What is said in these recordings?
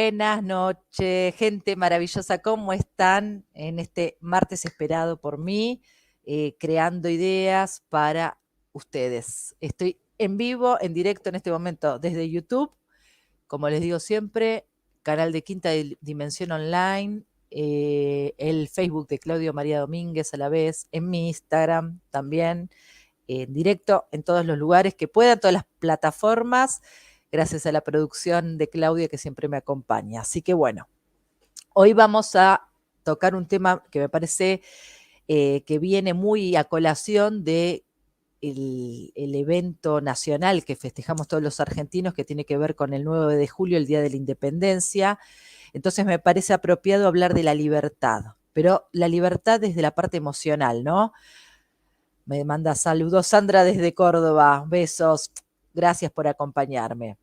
Buenas noches, gente maravillosa, ¿cómo están en este martes esperado por mí? Creando ideas para ustedes. Estoy en vivo, en directo en este momento desde YouTube, como les digo siempre, canal de Quinta Dimensión Online, el Facebook de Claudio María Domínguez a la vez, en mi Instagram también, en directo en todos los lugares que puedan, todas las plataformas, gracias a la producción de Claudia que siempre me acompaña. Así que bueno, hoy vamos a tocar un tema que me parece que viene muy a colación de el evento nacional que festejamos todos los argentinos, que tiene que ver con el 9 de julio, el Día de la Independencia. Entonces me parece apropiado hablar de la libertad, pero la libertad desde la parte emocional, ¿no? Me manda saludos Sandra desde Córdoba, besos, gracias por acompañarme.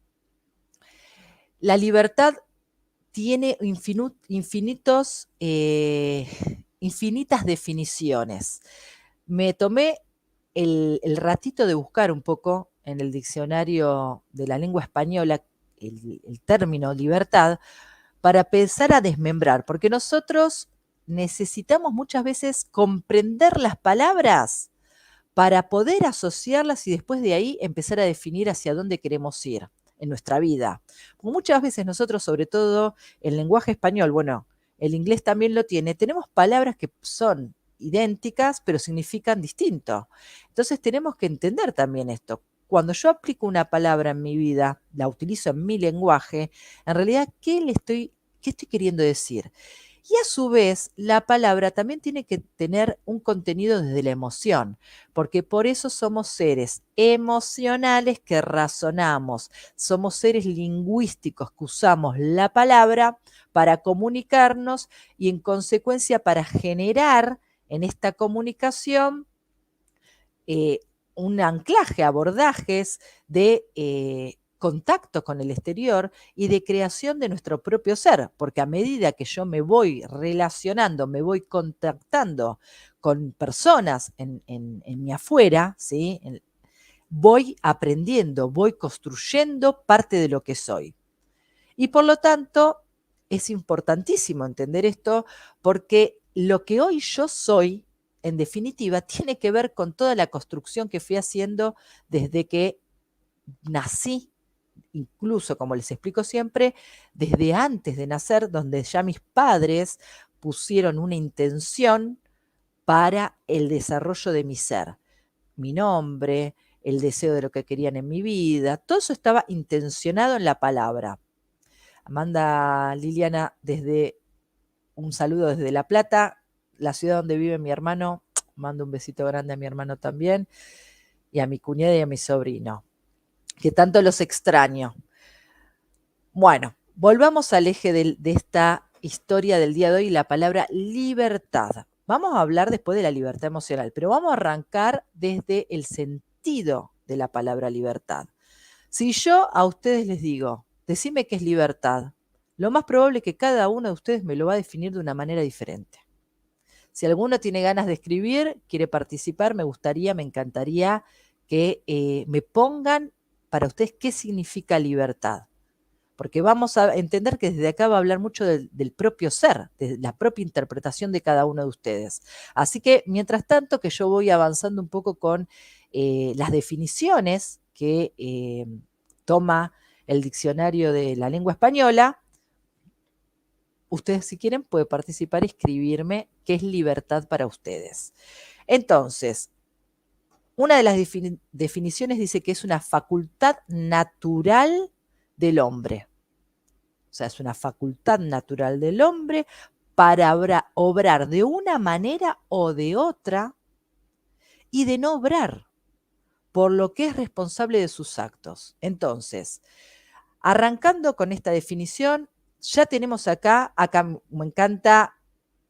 La libertad tiene infinitas definiciones. Me tomé el ratito de buscar un poco en el diccionario de la lengua española el término libertad para empezar a desmembrar, porque nosotros necesitamos muchas veces comprender las palabras para poder asociarlas y después de ahí empezar a definir hacia dónde queremos ir en nuestra vida. Porque muchas veces nosotros, sobre todo el lenguaje español, bueno, el inglés también lo tiene, tenemos palabras que son idénticas, pero significan distinto. Entonces tenemos que entender también esto. Cuando yo aplico una palabra en mi vida, la utilizo en mi lenguaje, en realidad, qué estoy queriendo decir? Y a su vez, la palabra también tiene que tener un contenido desde la emoción, porque por eso somos seres emocionales que razonamos, somos seres lingüísticos que usamos la palabra para comunicarnos y en consecuencia para generar en esta comunicación un anclaje, abordajes de contacto con el exterior y de creación de nuestro propio ser, porque a medida que yo me voy relacionando, me voy contactando con personas en mi afuera, ¿sí? Voy aprendiendo, voy construyendo parte de lo que soy. Y por lo tanto, es importantísimo entender esto porque lo que hoy yo soy, en definitiva, tiene que ver con toda la construcción que fui haciendo desde que nací, incluso, como les explico siempre, desde antes de nacer, donde ya mis padres pusieron una intención para el desarrollo de mi ser, mi nombre, el deseo de lo que querían en mi vida, todo eso estaba intencionado en la palabra. Manda Liliana desde un saludo desde La Plata, la ciudad donde vive mi hermano. Mando un besito grande a mi hermano también, y a mi cuñada y a mi sobrino, que tanto los extraño. Bueno, volvamos al eje de esta historia del día de hoy, la palabra libertad. Vamos a hablar después de la libertad emocional, pero vamos a arrancar desde el sentido de la palabra libertad. Si yo a ustedes les digo, decime qué es libertad, lo más probable es que cada uno de ustedes me lo va a definir de una manera diferente. Si alguno tiene ganas de escribir, quiere participar, me encantaría que me pongan para ustedes qué significa libertad. Porque vamos a entender que desde acá va a hablar mucho del propio ser, de la propia interpretación de cada uno de ustedes. Así que, mientras tanto, que yo voy avanzando un poco con las definiciones que toma el diccionario de la lengua española, ustedes, si quieren, pueden participar y escribirme qué es libertad para ustedes. Entonces, una de las definiciones dice que es una facultad natural del hombre. O sea, es una facultad natural del hombre para obrar de una manera o de otra y de no obrar, por lo que es responsable de sus actos. Entonces, arrancando con esta definición, ya tenemos acá me encanta,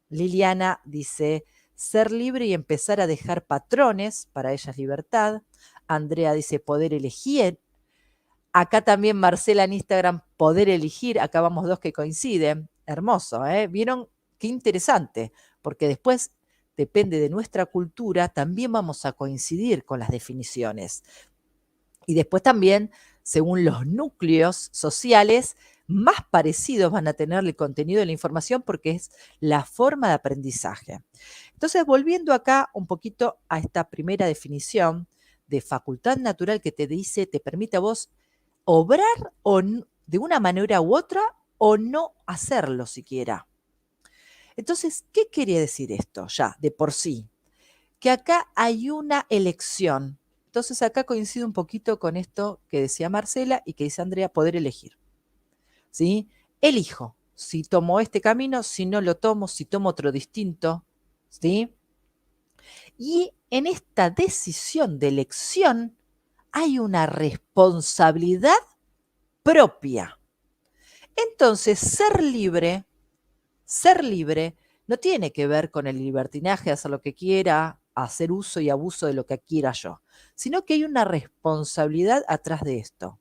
Liliana dice, ser libre y empezar a dejar patrones, para ella es libertad. Andrea dice, poder elegir. Acá también Marcela en Instagram, poder elegir. Acá vamos dos que coinciden. Hermoso, ¿eh? ¿Vieron? Qué interesante, porque después, depende de nuestra cultura, también vamos a coincidir con las definiciones. Y después también, según los núcleos sociales, más parecidos van a tener el contenido de la información porque es la forma de aprendizaje. Entonces, volviendo acá un poquito a esta primera definición de facultad natural que te dice, te permite a vos obrar de una manera u otra o no hacerlo siquiera. Entonces, ¿qué quiere decir esto ya de por sí? Que acá hay una elección. Entonces acá coincide un poquito con esto que decía Marcela y que dice Andrea, poder elegir. ¿Sí? Elijo si tomo este camino, si no lo tomo, si tomo otro distinto. ¿Sí? Y en esta decisión de elección hay una responsabilidad propia. Entonces, ser libre no tiene que ver con el libertinaje, hacer lo que quiera, hacer uso y abuso de lo que quiera yo, sino que hay una responsabilidad atrás de esto.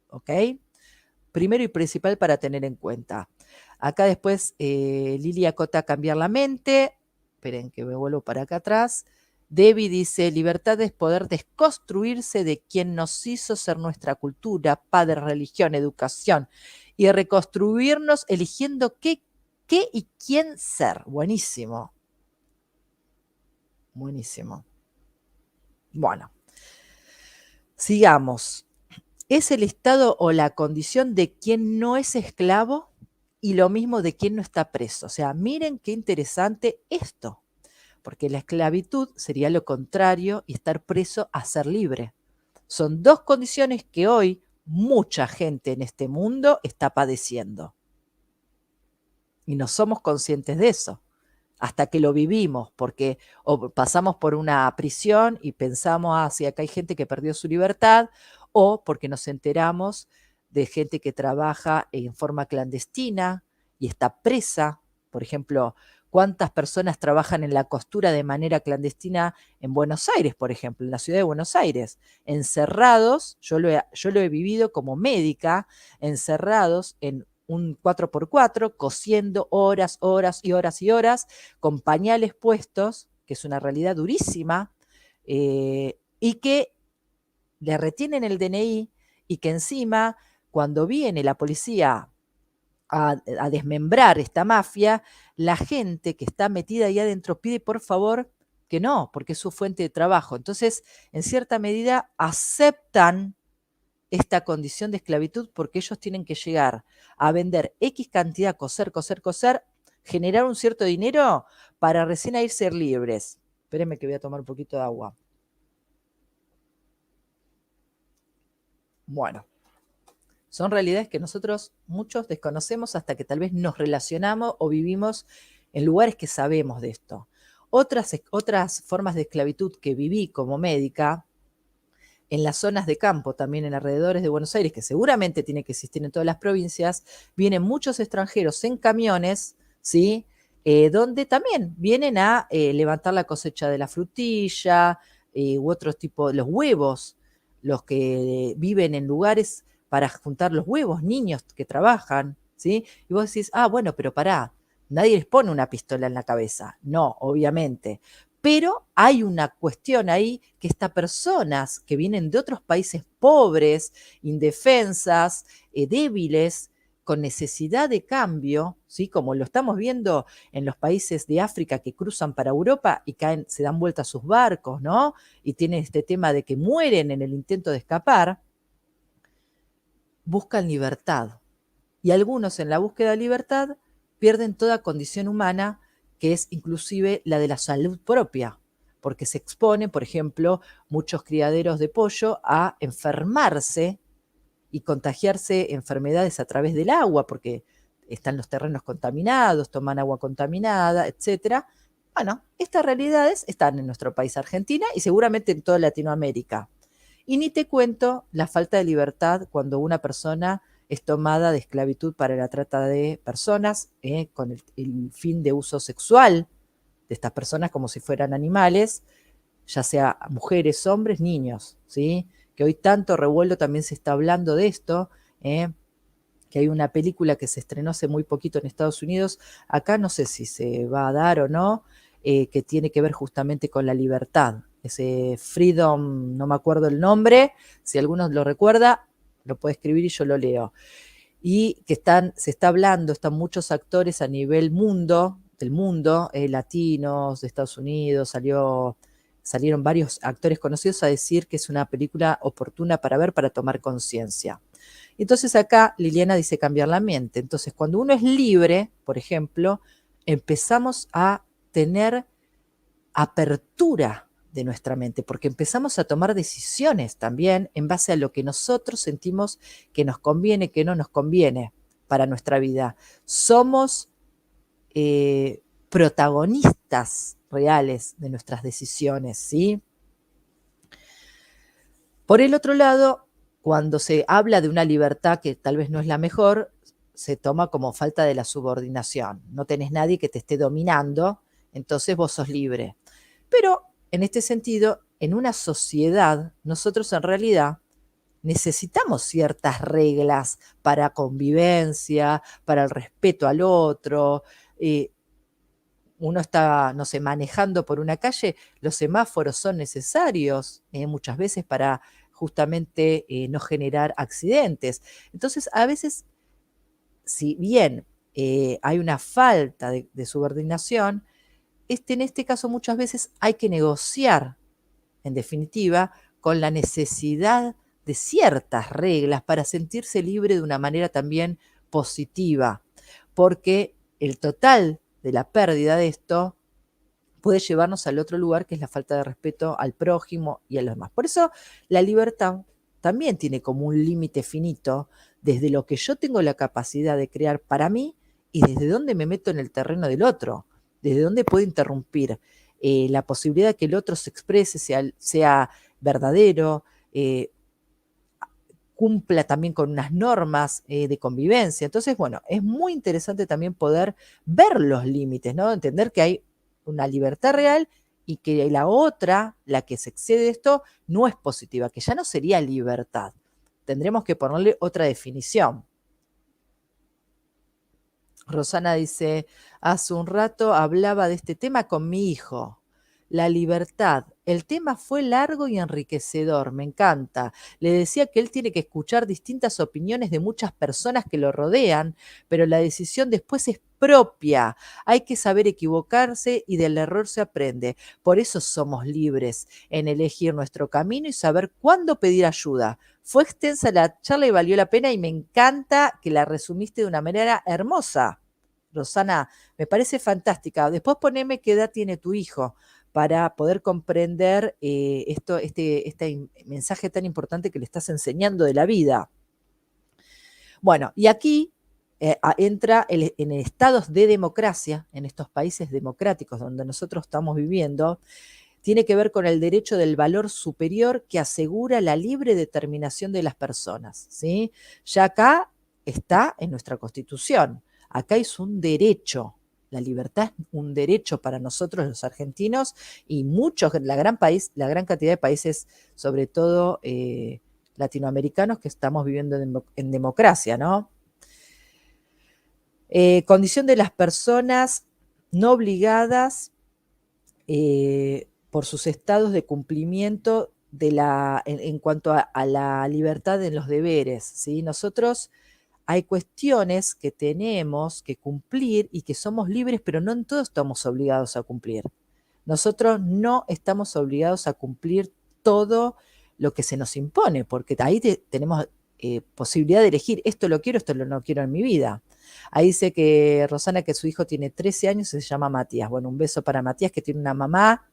¿Ok? Primero y principal para tener en cuenta. Acá después Lili acota cambiar la mente. Esperen que me vuelvo para acá atrás. Debbie dice, libertad es poder desconstruirse de quien nos hizo ser nuestra cultura, padre, religión, educación, y reconstruirnos eligiendo qué y quién ser. Buenísimo. Buenísimo. Bueno, sigamos. Es el estado o la condición de quien no es esclavo y lo mismo de quien no está preso. O sea, miren qué interesante esto, porque la esclavitud sería lo contrario y estar preso a ser libre. Son dos condiciones que hoy mucha gente en este mundo está padeciendo. Y no somos conscientes de eso hasta que lo vivimos, porque o pasamos por una prisión y pensamos, ah, sí, acá hay gente que perdió su libertad, o porque nos enteramos de gente que trabaja en forma clandestina y está presa. Por ejemplo, ¿cuántas personas trabajan en la costura de manera clandestina en Buenos Aires, por ejemplo, en la ciudad de Buenos Aires? Encerrados, yo lo he vivido como médica, encerrados en un 4x4, cosiendo horas, horas y horas y horas, con pañales puestos, que es una realidad durísima, y que le retienen el DNI y que encima, cuando viene la policía a desmembrar esta mafia, la gente que está metida ahí adentro pide por favor que no, porque es su fuente de trabajo. Entonces, en cierta medida, aceptan esta condición de esclavitud porque ellos tienen que llegar a vender X cantidad, coser, coser, coser, generar un cierto dinero para recién a ir ser libres. Espérenme que voy a tomar un poquito de agua. Bueno, son realidades que nosotros muchos desconocemos hasta que tal vez nos relacionamos o vivimos en lugares que sabemos de esto. Otras formas de esclavitud que viví como médica en las zonas de campo, también en alrededores de Buenos Aires, que seguramente tiene que existir en todas las provincias, vienen muchos extranjeros en camiones, ¿sí? Donde también vienen a levantar la cosecha de la frutilla u otros tipos, los huevos, los que viven en lugares para juntar los huevos, niños que trabajan, ¿sí? Y vos decís, ah, bueno, pero pará, nadie les pone una pistola en la cabeza. No, obviamente. Pero hay una cuestión ahí que estas personas que vienen de otros países pobres, indefensas, débiles, con necesidad de cambio, ¿sí? Como lo estamos viendo en los países de África que cruzan para Europa y caen, se dan vuelta a sus barcos, ¿no? Y tienen este tema de que mueren en el intento de escapar, buscan libertad. Y algunos en la búsqueda de libertad pierden toda condición humana, que es inclusive la de la salud propia, porque se exponen, por ejemplo, muchos criaderos de pollo a enfermarse y contagiarse enfermedades a través del agua, porque están los terrenos contaminados, toman agua contaminada, etcétera. Bueno, estas realidades están en nuestro país Argentina y seguramente en toda Latinoamérica. Y ni te cuento la falta de libertad cuando una persona es tomada de esclavitud para la trata de personas, con el fin de uso sexual de estas personas como si fueran animales, ya sea mujeres, hombres, niños, ¿sí? Que hoy tanto revuelo también se está hablando de esto, que hay una película que se estrenó hace muy poquito en Estados Unidos, acá no sé si se va a dar o no, que tiene que ver justamente con la libertad, ese Freedom, no me acuerdo el nombre, si alguno lo recuerda, lo puede escribir y yo lo leo. y que se está hablando, están muchos actores a nivel del mundo, latinos, de Estados Unidos, salieron varios actores conocidos a decir que es una película oportuna para ver, para tomar conciencia. Entonces acá Liliana dice cambiar la mente. Entonces cuando uno es libre, por ejemplo, empezamos a tener apertura de nuestra mente, porque empezamos a tomar decisiones también en base a lo que nosotros sentimos que nos conviene, que no nos conviene para nuestra vida. Somos protagonistas reales de nuestras decisiones, ¿sí? Por el otro lado, cuando se habla de una libertad que tal vez no es la mejor, se toma como falta de la subordinación. No tenés nadie que te esté dominando, entonces vos sos libre. Pero en este sentido, en una sociedad, nosotros en realidad necesitamos ciertas reglas para convivencia, para el respeto al otro. Uno está, no sé, manejando por una calle, los semáforos son necesarios muchas veces para justamente no generar accidentes. Entonces, a veces, si bien hay una falta de subordinación, en este caso muchas veces hay que negociar, en definitiva, con la necesidad de ciertas reglas para sentirse libre de una manera también positiva, porque el total de la pérdida de esto puede llevarnos al otro lugar, que es la falta de respeto al prójimo y a los demás. Por eso la libertad también tiene como un límite finito desde lo que yo tengo la capacidad de crear para mí y desde dónde me meto en el terreno del otro, desde dónde puedo interrumpir la posibilidad de que el otro se exprese, sea verdadero, cumpla también con unas normas de convivencia. Entonces, bueno, es muy interesante también poder ver los límites, ¿no? Entender que hay una libertad real y que la otra, la que se excede de esto, no es positiva, que ya no sería libertad. Tendremos que ponerle otra definición. Rosana dice, hace un rato hablaba de este tema con mi hijo. La libertad. El tema fue largo y enriquecedor, me encanta. Le decía que él tiene que escuchar distintas opiniones de muchas personas que lo rodean, pero la decisión después es propia. Hay que saber equivocarse y del error se aprende. Por eso somos libres en elegir nuestro camino y saber cuándo pedir ayuda. Fue extensa la charla y valió la pena y me encanta que la resumiste de una manera hermosa. Rosana, me parece fantástica. Después poneme qué edad tiene tu hijo para poder comprender este mensaje tan importante que le estás enseñando de la vida. Bueno, y aquí entra en estados de democracia, en estos países democráticos donde nosotros estamos viviendo, tiene que ver con el derecho del valor superior que asegura la libre determinación de las personas, ¿sí? Ya acá está en nuestra Constitución, acá es un derecho, la libertad es un derecho para nosotros los argentinos y muchos, la gran cantidad de países, sobre todo latinoamericanos, que estamos viviendo en democracia, ¿no? Condición de las personas no obligadas por sus estados de cumplimiento en cuanto a la libertad en los deberes, ¿sí? Nosotros hay cuestiones que tenemos que cumplir y que somos libres, pero no en todo estamos obligados a cumplir. Nosotros no estamos obligados a cumplir todo lo que se nos impone, porque ahí tenemos posibilidad de elegir, esto lo quiero, esto no quiero en mi vida. Ahí dice que Rosana, que su hijo tiene 13 años y se llama Matías. Bueno, un beso para Matías, que tiene una mamá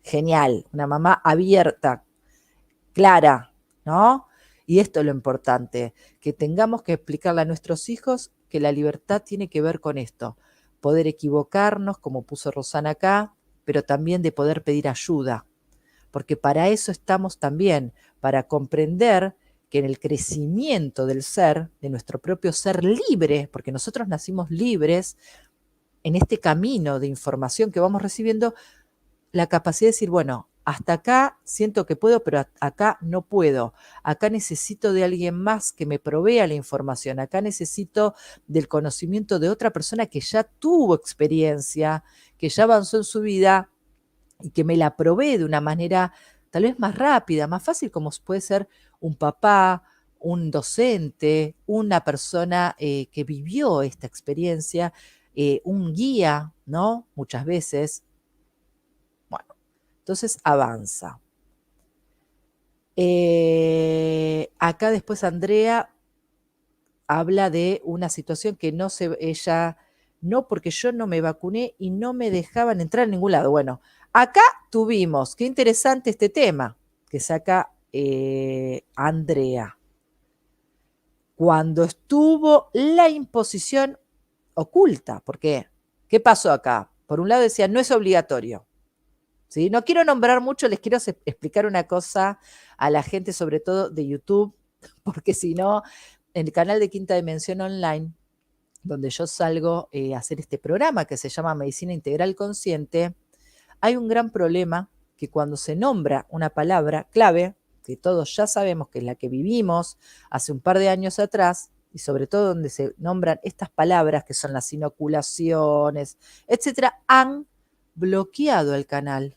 genial, una mamá abierta, clara, ¿no? Y esto es lo importante, que tengamos que explicarle a nuestros hijos que la libertad tiene que ver con esto, poder equivocarnos, como puso Rosana acá, pero también de poder pedir ayuda, porque para eso estamos también, para comprender que en el crecimiento del ser, de nuestro propio ser libre, porque nosotros nacimos libres, en este camino de información que vamos recibiendo, la capacidad de decir, bueno, hasta acá siento que puedo, pero acá no puedo. Acá necesito de alguien más que me provea la información. Acá necesito del conocimiento de otra persona que ya tuvo experiencia, que ya avanzó en su vida y que me la provee de una manera tal vez más rápida, más fácil, como puede ser un papá, un docente, una persona que vivió esta experiencia, un guía, ¿no? Muchas veces. Bueno, entonces avanza. Acá después Andrea habla de una situación que ella, no, porque yo no me vacuné y no me dejaban entrar a ningún lado. Bueno, acá tuvimos, qué interesante este tema que saca Andrea. Cuando estuvo la imposición oculta, porque ¿qué pasó acá? Por un lado decía, no es obligatorio. ¿Sí? No quiero nombrar mucho, les quiero explicar una cosa a la gente, sobre todo de YouTube, porque si no, en el canal de Quinta Dimensión Online, donde yo salgo a hacer este programa que se llama Medicina Integral Consciente, hay un gran problema que cuando se nombra una palabra clave, que todos ya sabemos que es la que vivimos hace un par de años atrás, y sobre todo donde se nombran estas palabras que son las inoculaciones, etcétera, han bloqueado el canal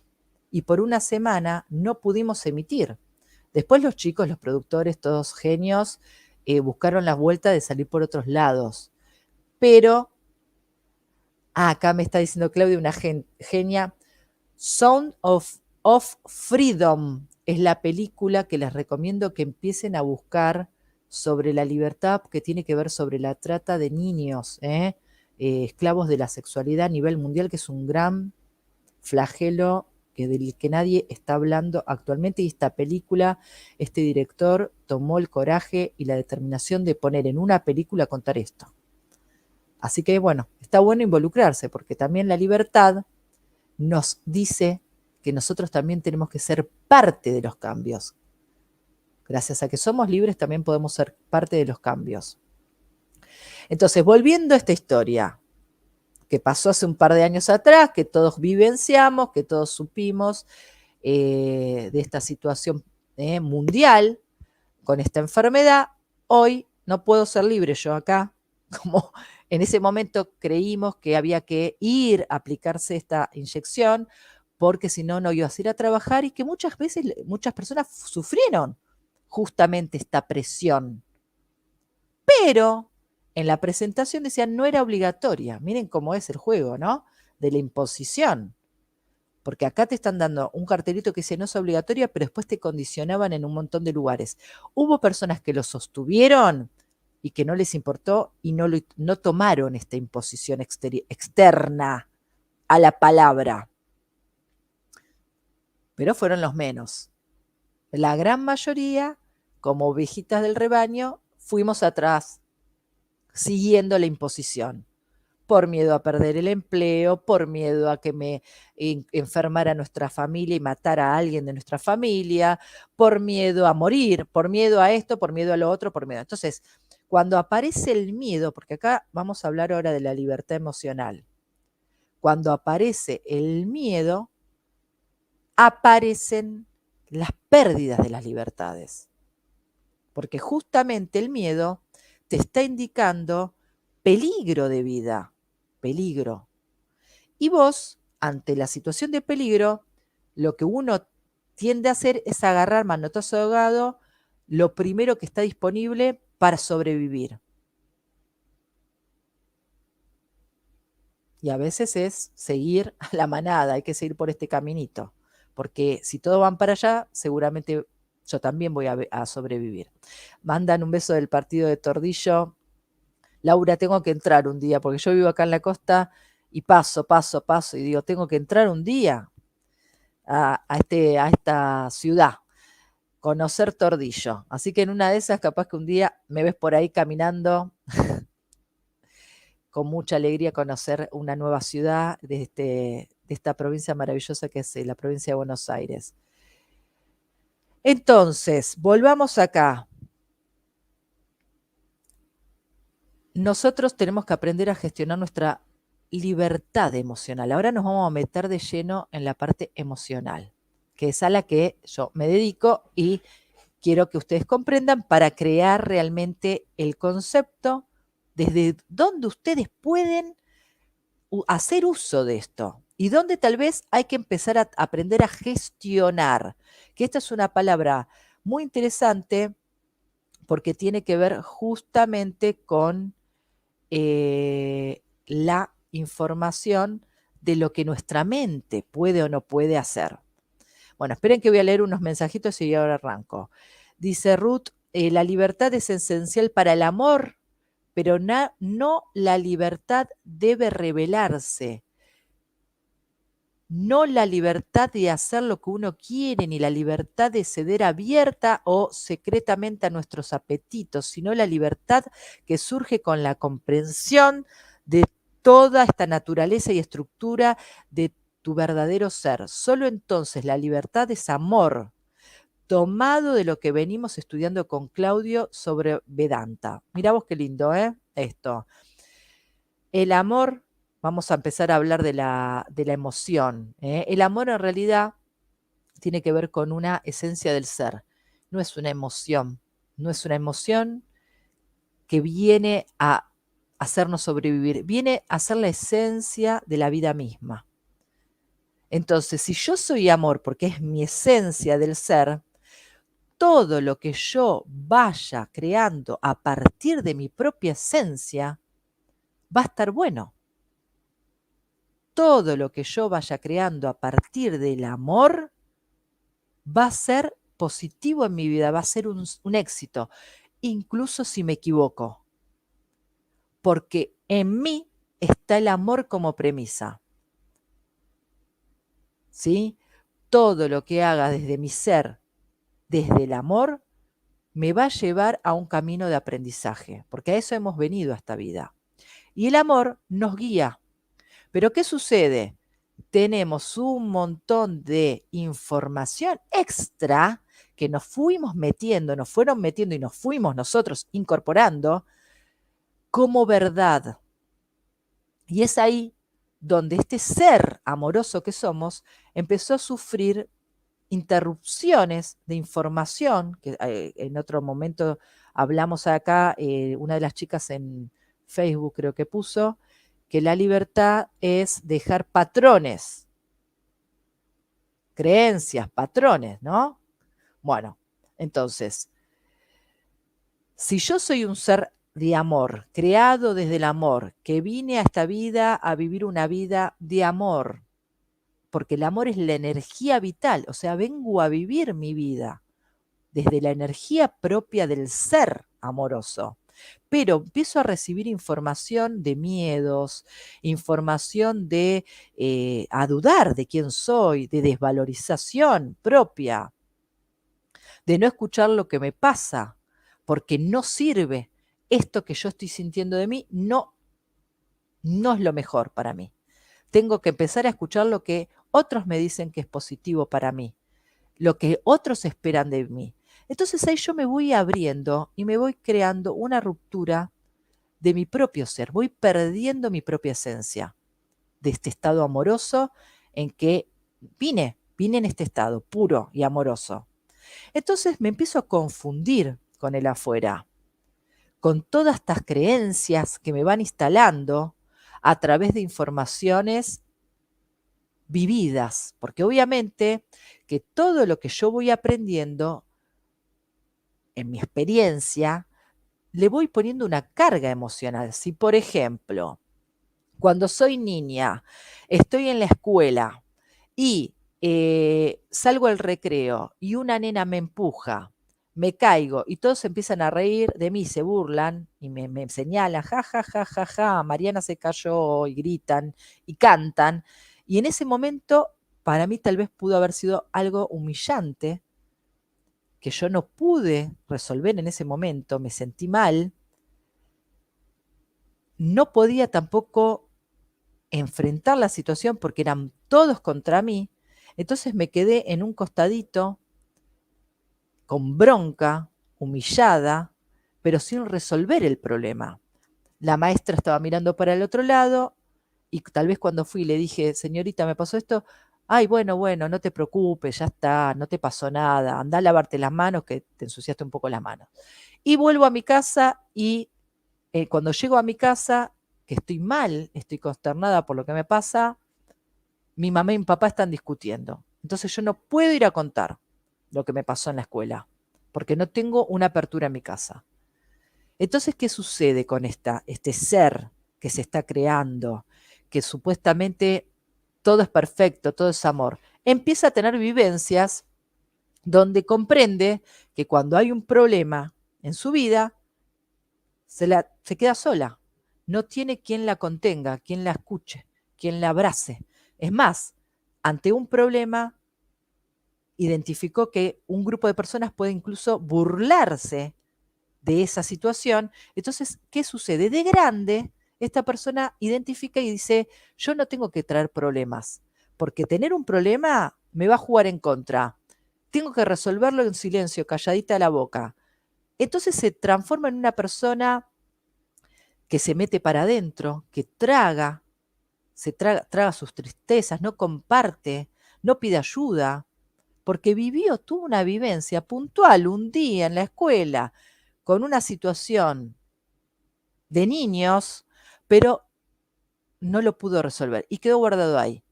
y por una semana no pudimos emitir. Después los chicos, los productores, todos genios, buscaron la vuelta de salir por otros lados. Pero, acá me está diciendo Claudia, una genia, Sound of Freedom es la película que les recomiendo que empiecen a buscar sobre la libertad, que tiene que ver sobre la trata de niños, esclavos de la sexualidad a nivel mundial, que es un gran flagelo del que nadie está hablando actualmente. Y esta película, este director tomó el coraje y la determinación de poner en una película contar esto. Así que bueno, está bueno involucrarse, porque también la libertad nos dice que nosotros también tenemos que ser parte de los cambios. Gracias a que somos libres también podemos ser parte de los cambios. Entonces, volviendo a esta historia que pasó hace un par de años atrás, que todos vivenciamos, que todos supimos de esta situación mundial con esta enfermedad, hoy no puedo ser libre yo acá, como en ese momento creímos que había que ir a aplicarse esta inyección, porque si no, no ibas a ir a trabajar, y que muchas veces muchas personas sufrieron justamente esta presión. Pero en la presentación decían no era obligatoria. Miren cómo es el juego, ¿no? De la imposición. Porque acá te están dando un cartelito que dice no es obligatoria, pero después te condicionaban en un montón de lugares. Hubo personas que lo sostuvieron y que no les importó y no tomaron esta imposición externa a la palabra. Pero fueron los menos. La gran mayoría, como ovejitas del rebaño, fuimos atrás, siguiendo la imposición. Por miedo a perder el empleo, por miedo a que me enfermara nuestra familia y matara a alguien de nuestra familia, por miedo a morir, por miedo a esto, por miedo a lo otro, por miedo. Entonces, cuando aparece el miedo, porque acá vamos a hablar ahora de la libertad emocional, cuando aparece el miedo, aparecen las pérdidas de las libertades. Porque justamente el miedo te está indicando peligro de vida, peligro. Y vos, ante la situación de peligro, lo que uno tiende a hacer es agarrar manotazo ahogado lo primero que está disponible para sobrevivir. Y a veces es seguir a la manada, hay que seguir por este caminito, porque si todos van para allá, seguramente yo también voy a sobrevivir. Mandan un beso del partido de Tordillo. Laura, tengo que entrar un día, porque yo vivo acá en la costa y paso, y digo, tengo que entrar un día a esta ciudad, conocer Tordillo. Así que en una de esas, capaz que un día me ves por ahí caminando con mucha alegría, conocer una nueva ciudad de esta provincia maravillosa que es la provincia de Buenos Aires. Entonces, volvamos acá. Nosotros tenemos que aprender a gestionar nuestra libertad emocional. Ahora nos vamos a meter de lleno en la parte emocional, que es a la que yo me dedico y quiero que ustedes comprendan para crear realmente el concepto desde donde ustedes pueden hacer uso de esto y donde tal vez hay que empezar a aprender a gestionar, que esta es una palabra muy interesante porque tiene que ver justamente con la información de lo que nuestra mente puede o no puede hacer. Bueno, esperen que voy a leer unos mensajitos y ahora arranco. Dice Ruth, la libertad es esencial para el amor, pero no la libertad debe revelarse. No la libertad de hacer lo que uno quiere, ni la libertad de ceder abierta o secretamente a nuestros apetitos, sino la libertad que surge con la comprensión de toda esta naturaleza y estructura de tu verdadero ser. Solo entonces la libertad es amor, tomado de lo que venimos estudiando con Claudio sobre Vedanta. Mirá vos qué lindo, ¿eh? Esto. El amor, vamos a empezar a hablar de la emoción, ¿eh? El amor en realidad tiene que ver con una esencia del ser, no es una emoción, no es una emoción que viene a hacernos sobrevivir, viene a ser la esencia de la vida misma. Entonces, si yo soy amor, porque es mi esencia del ser, todo lo que yo vaya creando a partir de mi propia esencia va a estar bueno. Todo lo que yo vaya creando a partir del amor va a ser positivo en mi vida, va a ser un éxito, incluso si me equivoco, porque en mí está el amor como premisa. ¿Sí? Todo lo que haga desde mi ser, desde el amor, me va a llevar a un camino de aprendizaje, porque a eso hemos venido a esta vida. Y el amor nos guía. Pero ¿qué sucede? Tenemos un montón de información extra que nos fuimos metiendo, nos fueron metiendo y nos fuimos nosotros incorporando como verdad. Y es ahí donde este ser amoroso que somos empezó a sufrir interrupciones de información, que en otro momento hablamos acá, una de las chicas en Facebook creo que puso, que la libertad es dejar patrones, creencias, patrones, ¿no? Bueno, entonces, si yo soy un ser de amor, creado desde el amor, que vine a esta vida a vivir una vida de amor, porque el amor es la energía vital, o sea, vengo a vivir mi vida desde la energía propia del ser amoroso. Pero empiezo a recibir información de miedos, información de a dudar de quién soy, de desvalorización propia, de no escuchar lo que me pasa, porque no sirve. Esto que yo estoy sintiendo de mí no es lo mejor para mí. Tengo que empezar a escuchar lo que otros me dicen que es positivo para mí, lo que otros esperan de mí. Entonces ahí yo me voy abriendo y me voy creando una ruptura de mi propio ser, voy perdiendo mi propia esencia de este estado amoroso en que vine en este estado puro y amoroso. Entonces me empiezo a confundir con el afuera, con todas estas creencias que me van instalando a través de informaciones vividas, porque obviamente que todo lo que yo voy aprendiendo en mi experiencia, le voy poniendo una carga emocional. Si, por ejemplo, cuando soy niña, estoy en la escuela y salgo al recreo y una nena me empuja, me caigo y todos empiezan a reír de mí, se burlan y me señalan, ja, ja, ja, ja, ja, Mariana se cayó y gritan y cantan. Y en ese momento, para mí tal vez pudo haber sido algo humillante que yo no pude resolver en ese momento, me sentí mal, no podía tampoco enfrentar la situación porque eran todos contra mí, entonces me quedé en un costadito con bronca, humillada, pero sin resolver el problema. La maestra estaba mirando para el otro lado y tal vez cuando fui le dije, señorita, me pasó esto, ay, bueno, no te preocupes, ya está, no te pasó nada, anda a lavarte las manos que te ensuciaste un poco las manos. Y vuelvo a mi casa y cuando llego a mi casa, que estoy mal, estoy consternada por lo que me pasa, mi mamá y mi papá están discutiendo. Entonces yo no puedo ir a contar lo que me pasó en la escuela, porque no tengo una apertura en mi casa. Entonces, ¿qué sucede con este ser que se está creando, que supuestamente todo es perfecto, todo es amor? Empieza a tener vivencias donde comprende que cuando hay un problema en su vida, se queda sola. No tiene quien la contenga, quien la escuche, quien la abrace. Es más, ante un problema, identificó que un grupo de personas puede incluso burlarse de esa situación. Entonces, ¿qué sucede? De grande, esta persona identifica y dice, yo no tengo que traer problemas, porque tener un problema me va a jugar en contra. Tengo que resolverlo en silencio, calladita la boca. Entonces se transforma en una persona que se mete para adentro, que traga sus tristezas, no comparte, no pide ayuda, porque tuvo una vivencia puntual un día en la escuela con una situación de niños, pero no lo pudo resolver y quedó guardado ahí.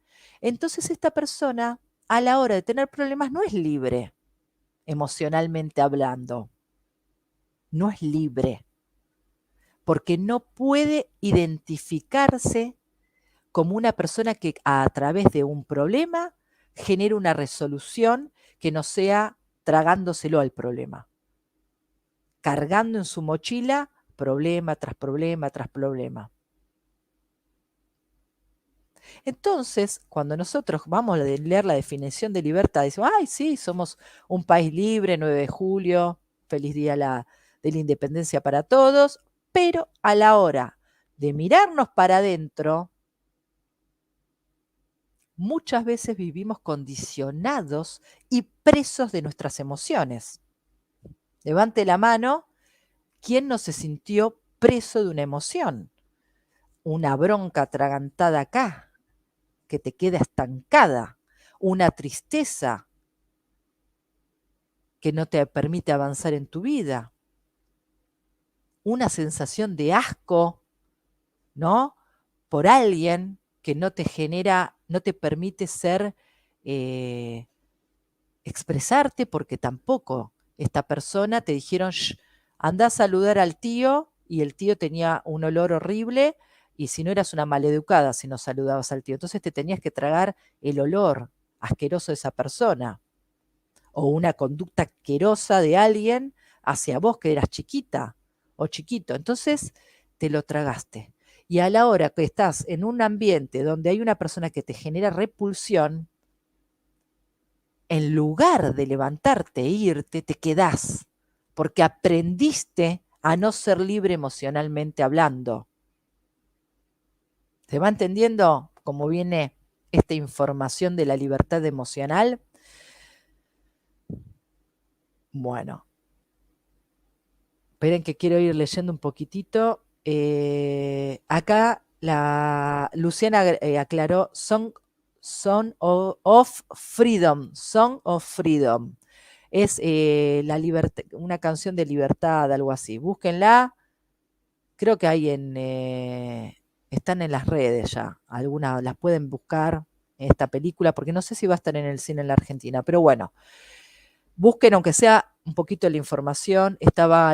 Entonces esta persona, a la hora de tener problemas, no es libre, emocionalmente hablando, no es libre, porque no puede identificarse como una persona que a través de un problema genere una resolución que no sea tragándoselo al problema, cargando en su mochila problema tras problema tras problema. Entonces, cuando nosotros vamos a leer la definición de libertad, decimos, ay, sí, somos un país libre, 9 de julio, feliz día de la independencia para todos, pero a la hora de mirarnos para adentro, muchas veces vivimos condicionados y presos de nuestras emociones. Levante la mano, ¿quién no se sintió preso de una emoción? Una bronca atragantada acá, que te queda estancada, una tristeza que no te permite avanzar en tu vida, una sensación de asco, ¿no? Por alguien que no te genera, no te permite ser, expresarte, porque tampoco esta persona te dijeron, anda a saludar al tío, y el tío tenía un olor horrible, y si no eras una maleducada si no saludabas al tío, entonces te tenías que tragar el olor asqueroso de esa persona, o una conducta asquerosa de alguien hacia vos que eras chiquita o chiquito, entonces te lo tragaste. Y a la hora que estás en un ambiente donde hay una persona que te genera repulsión, en lugar de levantarte e irte, te quedás, porque aprendiste a no ser libre emocionalmente hablando. ¿Se va entendiendo cómo viene esta información de la libertad emocional? Bueno, esperen que quiero ir leyendo un poquitito. Acá Luciana aclaró Song of Freedom. Song of Freedom. Es una canción de libertad, algo así. Búsquenla. Creo que hay están en las redes ya. Algunas las pueden buscar, esta película, porque no sé si va a estar en el cine en la Argentina. Pero bueno, busquen aunque sea un poquito la información.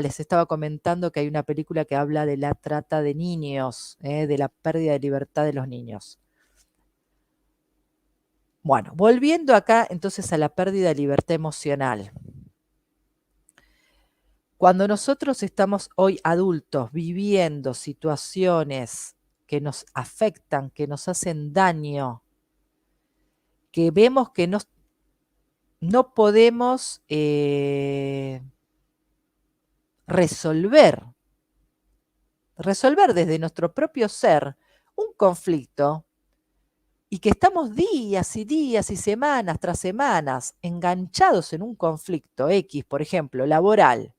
Les estaba comentando que hay una película que habla de la trata de niños, de la pérdida de libertad de los niños. Bueno, volviendo acá entonces a la pérdida de libertad emocional. Cuando nosotros estamos hoy adultos viviendo situaciones que nos afectan, que nos hacen daño, que vemos que no podemos resolver desde nuestro propio ser un conflicto, y que estamos días y días y semanas tras semanas enganchados en un conflicto X, por ejemplo, laboral.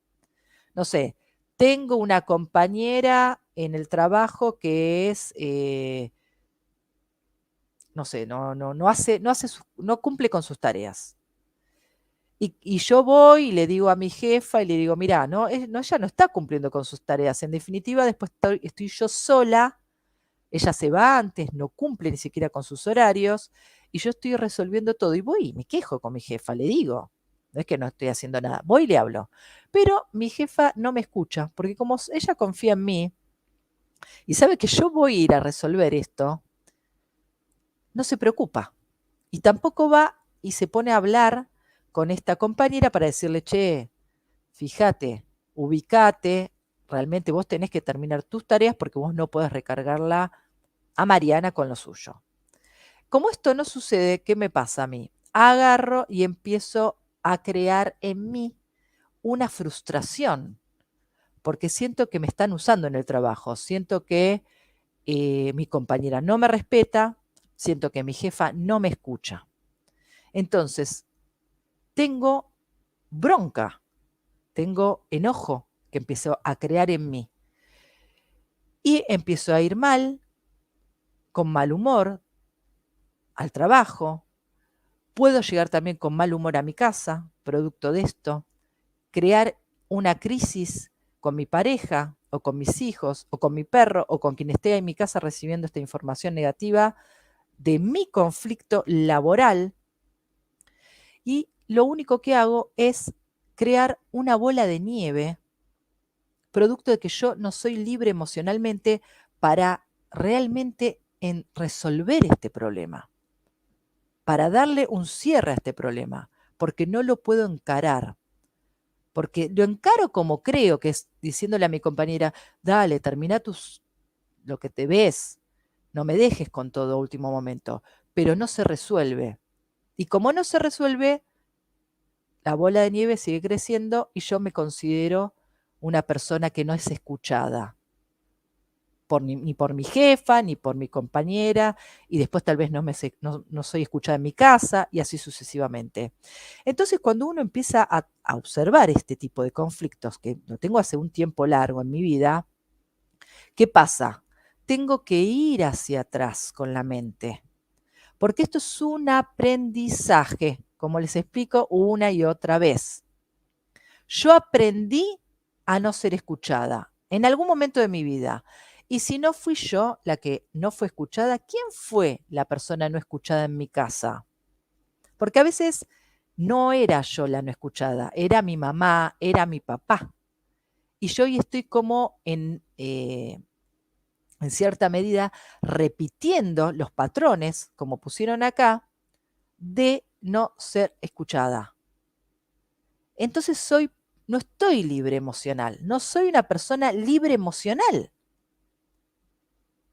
No sé, tengo una compañera en el trabajo que es, no sé, no cumple con sus tareas. Y yo voy y le digo a mi jefa y le digo, mira, ella no está cumpliendo con sus tareas. En definitiva, después estoy yo sola, ella se va antes, no cumple ni siquiera con sus horarios, y yo estoy resolviendo todo. Y voy y me quejo con mi jefa, le digo. no es que no estoy haciendo nada, voy y le hablo. Pero mi jefa no me escucha, porque como ella confía en mí y sabe que yo voy a ir a resolver esto, no se preocupa. Y tampoco va y se pone a hablar con esta compañera para decirle, che, fíjate, ubicate, realmente vos tenés que terminar tus tareas porque vos no podés recargarla a Mariana con lo suyo. Como esto no sucede, ¿qué me pasa a mí? Agarro y empiezo a crear en mí una frustración, porque siento que me están usando en el trabajo, siento que mi compañera no me respeta, siento que mi jefa no me escucha. Entonces, tengo bronca, tengo enojo que empiezo a crear en mí y empiezo a ir mal, con mal humor al trabajo, puedo llegar también con mal humor a mi casa, producto de esto, crear una crisis con mi pareja o con mis hijos o con mi perro o con quien esté en mi casa recibiendo esta información negativa de mi conflicto laboral y lo único que hago es crear una bola de nieve, producto de que yo no soy libre emocionalmente para realmente resolver este problema, para darle un cierre a este problema, porque no lo puedo encarar. Porque lo encaro como creo, que es diciéndole a mi compañera, dale, termina lo que te ves, no me dejes con todo a último momento, pero no se resuelve. Y como no se resuelve, la bola de nieve sigue creciendo y yo me considero una persona que no es escuchada. Ni por mi jefa, ni por mi compañera, y después tal vez no soy escuchada en mi casa, y así sucesivamente. Entonces, cuando uno empieza a observar este tipo de conflictos, que lo tengo hace un tiempo largo en mi vida, ¿qué pasa? Tengo que ir hacia atrás con la mente, porque esto es un aprendizaje, como les explico una y otra vez. Yo aprendí a no ser escuchada en algún momento de mi vida. Y si no fui yo la que no fue escuchada, ¿quién fue la persona no escuchada en mi casa? Porque a veces no era yo la no escuchada, era mi mamá, era mi papá. Y yo hoy estoy como en cierta medida repitiendo los patrones, como pusieron acá, de no ser escuchada. Entonces no estoy libre emocional, no soy una persona libre emocional,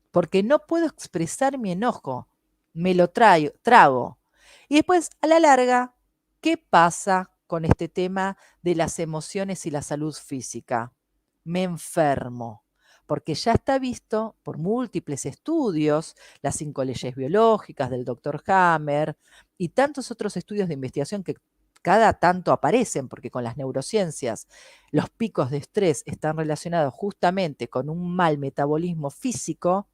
porque no puedo expresar mi enojo, me lo trago. Y después, a la larga, ¿qué pasa con este tema de las emociones y la salud física? Me enfermo, porque ya está visto por múltiples estudios, las 5 leyes biológicas del doctor Hammer y tantos otros estudios de investigación que cada tanto aparecen, porque con las neurociencias los picos de estrés están relacionados justamente con un mal metabolismo físico,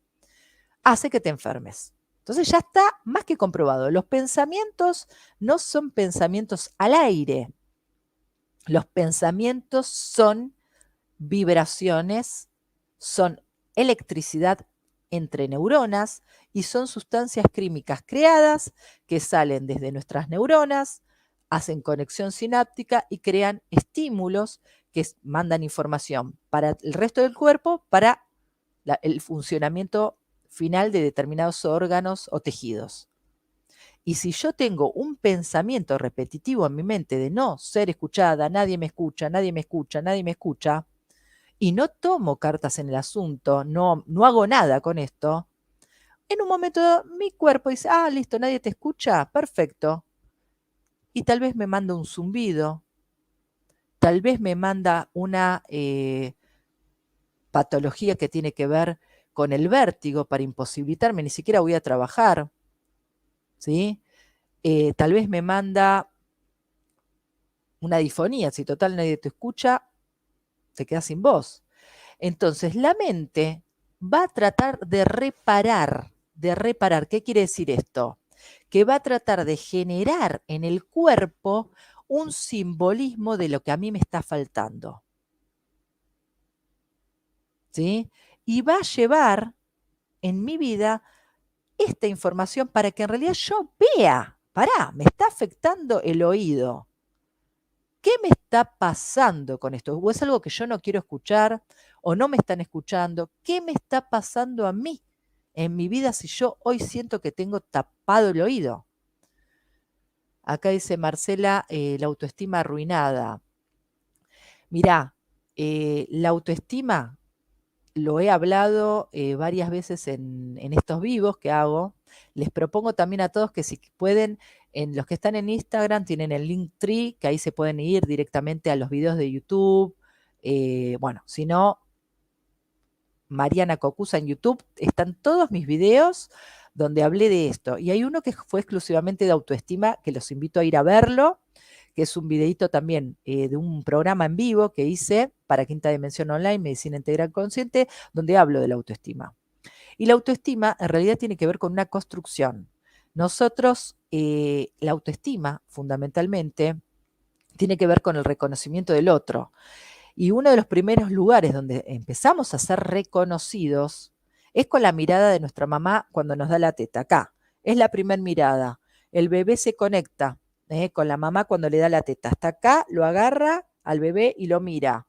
hace que te enfermes. Entonces ya está más que comprobado. Los pensamientos no son pensamientos al aire. Los pensamientos son vibraciones, son electricidad entre neuronas y son sustancias químicas creadas que salen desde nuestras neuronas, hacen conexión sináptica y crean estímulos que mandan información para el resto del cuerpo, para el funcionamiento final de determinados órganos o tejidos. Y si yo tengo un pensamiento repetitivo en mi mente de no ser escuchada, nadie me escucha, nadie me escucha, nadie me escucha, y no tomo cartas en el asunto, no hago nada con esto, en un momento mi cuerpo dice, ah, listo, nadie te escucha, perfecto. Y tal vez me manda un zumbido, tal vez me manda una patología que tiene que ver con el vértigo para imposibilitarme, ni siquiera voy a trabajar, ¿sí? Tal vez me manda una difonía, si total nadie te escucha, te quedas sin voz. Entonces, la mente va a tratar de reparar. ¿Qué quiere decir esto? Que va a tratar de generar en el cuerpo un simbolismo de lo que a mí me está faltando. ¿Sí? Y va a llevar en mi vida esta información para que en realidad yo vea, pará, me está afectando el oído. ¿qué me está pasando con esto? ¿O es algo que yo no quiero escuchar o no me están escuchando? ¿Qué me está pasando a mí en mi vida si yo hoy siento que tengo tapado el oído? Acá dice Marcela, la autoestima arruinada. Mirá, la autoestima lo he hablado varias veces en estos vivos que hago. Les propongo también a todos que si pueden, en los que están en Instagram tienen el Linktree, que ahí se pueden ir directamente a los videos de YouTube. Bueno, si no, Mariana Cocusa en YouTube, están todos mis videos donde hablé de esto. Y hay uno que fue exclusivamente de autoestima, que los invito a ir a verlo, que es un videito también de un programa en vivo que hice para Quinta Dimensión Online, Medicina Integral Consciente, donde hablo de la autoestima. Y la autoestima en realidad tiene que ver con una construcción. Nosotros, la autoestima fundamentalmente tiene que ver con el reconocimiento del otro. Y uno de los primeros lugares donde empezamos a ser reconocidos es con la mirada de nuestra mamá cuando nos da la teta. Acá es la primera mirada. El bebé se conecta con la mamá cuando le da la teta. Hasta acá lo agarra al bebé y lo mira.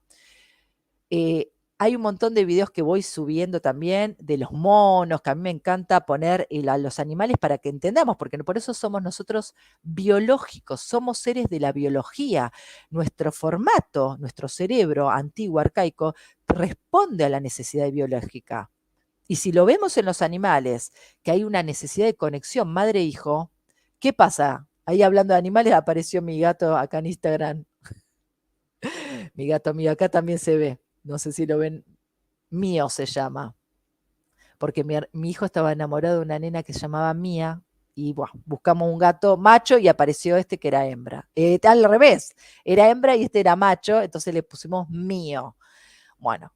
Hay un montón de videos que voy subiendo también de los monos, que a mí me encanta poner a los animales para que entendamos, porque por eso somos nosotros biológicos, somos seres de la biología. Nuestro formato, nuestro cerebro antiguo, arcaico, responde a la necesidad biológica. Y si lo vemos en los animales, que hay una necesidad de conexión madre-hijo, ¿qué pasa? Ahí hablando de animales apareció mi gato acá en Instagram. Mi gato mío acá también se ve. No sé si lo ven. Mío se llama. Porque mi hijo estaba enamorado de una nena que se llamaba Mía. Y bueno, buscamos un gato macho y apareció este que era hembra. Al revés, era hembra y este era macho, entonces le pusimos Mío. Bueno,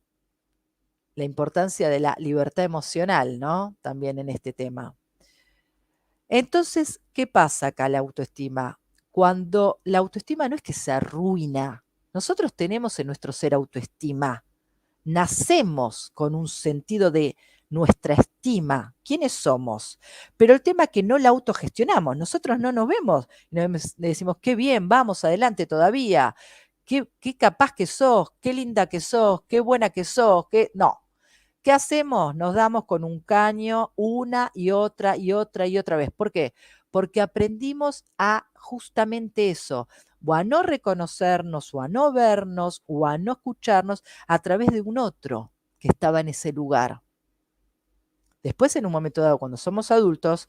la importancia de la libertad emocional, ¿no? También en este tema. Entonces, ¿qué pasa acá la autoestima? Cuando la autoestima no es que se arruina, nosotros tenemos en nuestro ser autoestima. Nacemos con un sentido de nuestra estima, quiénes somos, pero el tema es que no la autogestionamos, nosotros no nos vemos, le decimos, qué bien, vamos adelante todavía, qué capaz que sos, qué linda que sos, qué buena que sos, no. ¿Qué hacemos? Nos damos con un caño una y otra y otra y otra vez. ¿Por qué? Porque aprendimos a justamente eso, o a no reconocernos, o a no vernos, o a no escucharnos a través de un otro que estaba en ese lugar. Después, en un momento dado, cuando somos adultos,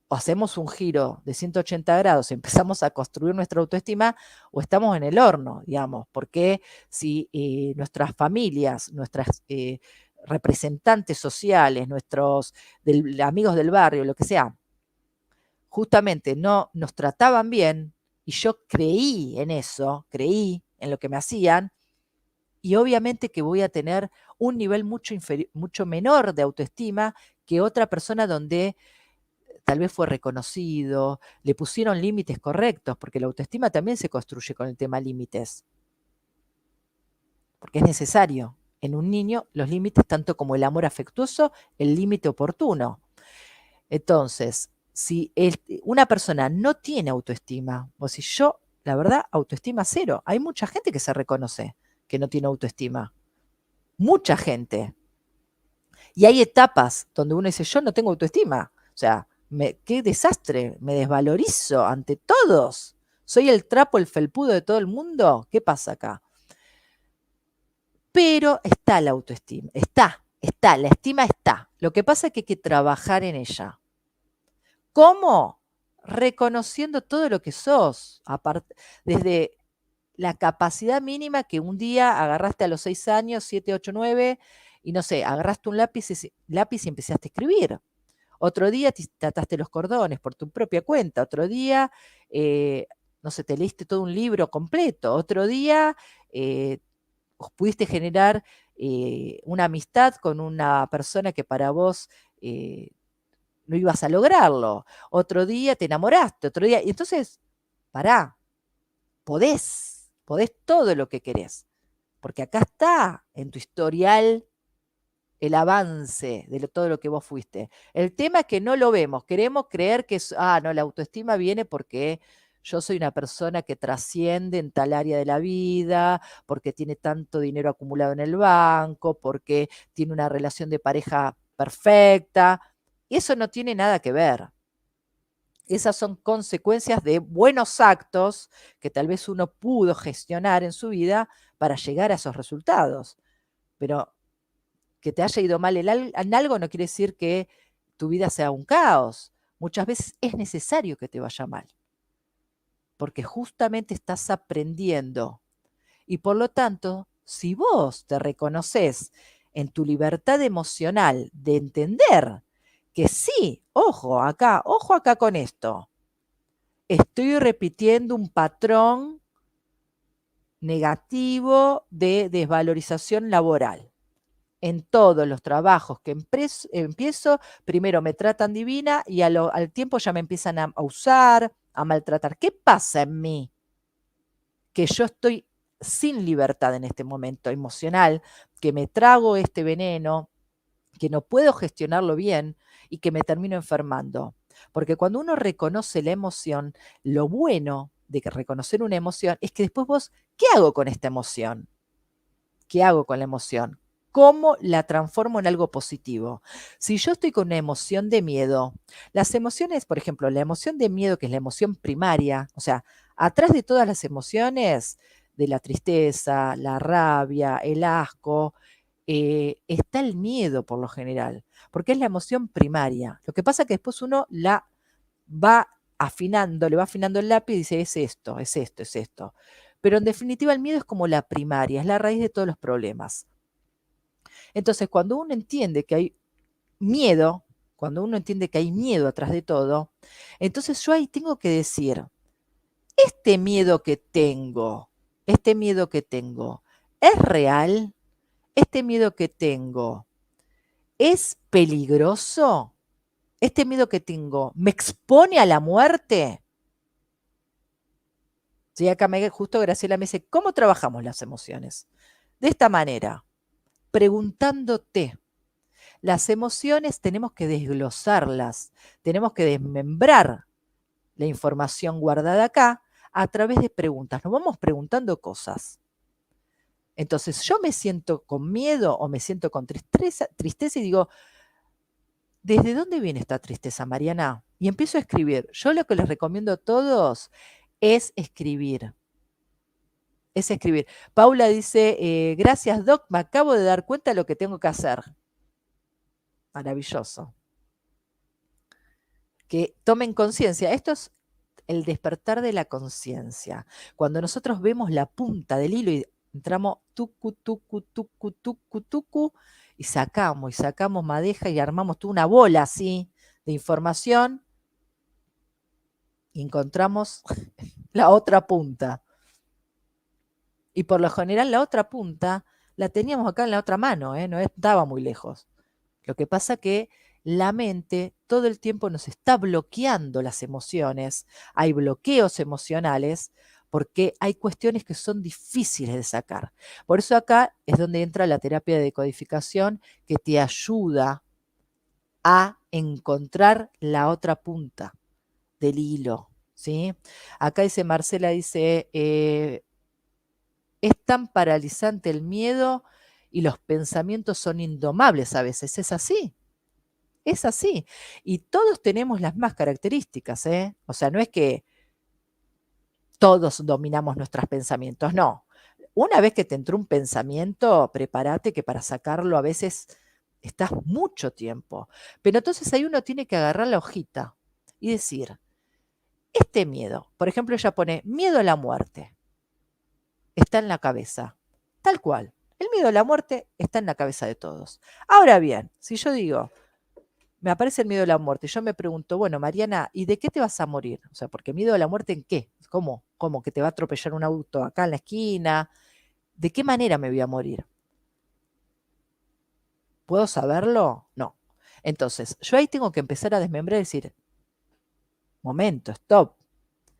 o hacemos un giro de 180 grados y empezamos a construir nuestra autoestima, o estamos en el horno, digamos, porque si nuestras familias, nuestras representantes sociales, nuestros amigos del barrio, lo que sea, justamente no nos trataban bien, y yo creí en eso, creí en lo que me hacían, y obviamente que voy a tener un nivel mucho menor de autoestima que otra persona donde tal vez fue reconocido, le pusieron límites correctos, porque la autoestima también se construye con el tema límites, porque es necesario en un niño los límites, tanto como el amor afectuoso, el límite oportuno. Entonces, si una persona no tiene autoestima, o si yo, la verdad, autoestima cero, hay mucha gente que se reconoce que no tiene autoestima, mucha gente. Y hay etapas donde uno dice, yo no tengo autoestima, o sea, qué desastre, me desvalorizo ante todos, soy el trapo, el felpudo de todo el mundo, ¿qué pasa acá? Pero está la autoestima, la estima está. Lo que pasa es que hay que trabajar en ella. ¿Cómo? Reconociendo todo lo que sos, desde la capacidad mínima que un día agarraste a los 6 años, 7, 8, 9, y no sé, agarraste un lápiz y empezaste a escribir. Otro día te ataste los cordones por tu propia cuenta. Otro día, no sé, te leíste todo un libro completo. Otro día, pudiste generar una amistad con una persona que para vos no ibas a lograrlo. Otro día te enamoraste, otro día. Y entonces, pará, podés todo lo que querés. Porque acá está en tu historial el avance de todo lo que vos fuiste. El tema es que no lo vemos. Queremos creer que no, la autoestima viene porque yo soy una persona que trasciende en tal área de la vida, porque tiene tanto dinero acumulado en el banco, porque tiene una relación de pareja perfecta. Y eso no tiene nada que ver. Esas son consecuencias de buenos actos que tal vez uno pudo gestionar en su vida para llegar a esos resultados. Pero que te haya ido mal en algo no quiere decir que tu vida sea un caos. Muchas veces es necesario que te vaya mal, porque justamente estás aprendiendo. Y por lo tanto, si vos te reconoces en tu libertad emocional de entender que sí, ojo acá con esto, estoy repitiendo un patrón negativo de desvalorización laboral. En todos los trabajos que empiezo, primero me tratan divina y al tiempo ya me empiezan a usar, a maltratar. ¿Qué pasa en mí? Que yo estoy sin libertad en este momento emocional, que me trago este veneno, que no puedo gestionarlo bien y que me termino enfermando. Porque cuando uno reconoce la emoción, lo bueno de que reconocer una emoción es que después vos, ¿qué hago con esta emoción? ¿Qué hago con la emoción? ¿Cómo la transformo en algo positivo? Si yo estoy con una emoción de miedo, las emociones, por ejemplo, la emoción de miedo, que es la emoción primaria, o sea, atrás de todas las emociones, de la tristeza, la rabia, el asco, está el miedo por lo general, porque es la emoción primaria. Lo que pasa es que después uno la va afinando, le va afinando el lápiz y dice, es esto, es esto, es esto. Pero en definitiva el miedo es como la primaria, es la raíz de todos los problemas. Entonces, cuando uno entiende que hay miedo, cuando uno entiende que hay miedo atrás de todo, entonces yo ahí tengo que decir, este miedo que tengo, este miedo que tengo, ¿es real? ¿Este miedo que tengo es peligroso? ¿Este miedo que tengo me expone a la muerte? Sí, acá justo Graciela me dice, ¿cómo trabajamos las emociones? De esta manera, preguntándote. Las emociones tenemos que desglosarlas, tenemos que desmembrar la información guardada acá a través de preguntas. Nos vamos preguntando cosas. Entonces, yo me siento con miedo o me siento con tristeza y digo, ¿desde dónde viene esta tristeza, Mariana? Y empiezo a escribir. Yo lo que les recomiendo a todos es escribir. Es escribir. Paula dice, gracias Doc, me acabo de dar cuenta de lo que tengo que hacer. Maravilloso. Que tomen conciencia. Esto es el despertar de la conciencia. Cuando nosotros vemos la punta del hilo y entramos tucu, tucu, tucu, tucu, tucu, y sacamos madeja y armamos toda una bola así de información y encontramos la otra punta. Y por lo general la otra punta la teníamos acá en la otra mano, no estaba muy lejos. Lo que pasa que la mente todo el tiempo nos está bloqueando las emociones, hay bloqueos emocionales porque hay cuestiones que son difíciles de sacar. Por eso acá es donde entra la terapia de decodificación que te ayuda a encontrar la otra punta del hilo, ¿sí? Acá dice Marcela, dice, es tan paralizante el miedo y los pensamientos son indomables a veces, es así. Es así. Y todos tenemos las mismas características, ¿eh? O sea, no es que todos dominamos nuestros pensamientos, no. Una vez que te entró un pensamiento, prepárate que para sacarlo a veces estás mucho tiempo. Pero entonces ahí uno tiene que agarrar la hojita y decir, este miedo, por ejemplo, ella pone miedo a la muerte, está en la cabeza, tal cual. El miedo a la muerte está en la cabeza de todos. Ahora bien, si yo digo, me aparece el miedo a la muerte. Y yo me pregunto, bueno, Mariana, ¿y de qué te vas a morir? O sea, porque miedo a la muerte, ¿en qué? ¿Cómo? ¿Cómo? ¿Que te va a atropellar un auto acá en la esquina? ¿De qué manera me voy a morir? ¿Puedo saberlo? No. Entonces, yo ahí tengo que empezar a desmembrar y decir, momento, stop.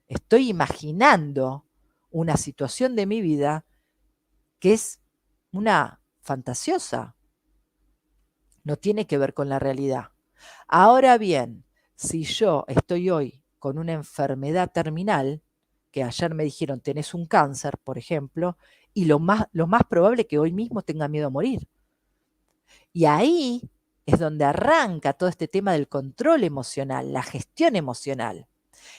Estoy imaginando una situación de mi vida que es una fantasiosa. No tiene que ver con la realidad. Ahora bien, si yo estoy hoy con una enfermedad terminal, que ayer me dijeron, tenés un cáncer, por ejemplo, y lo más probable es que hoy mismo tenga miedo a morir. Y ahí es donde arranca todo este tema del control emocional, la gestión emocional.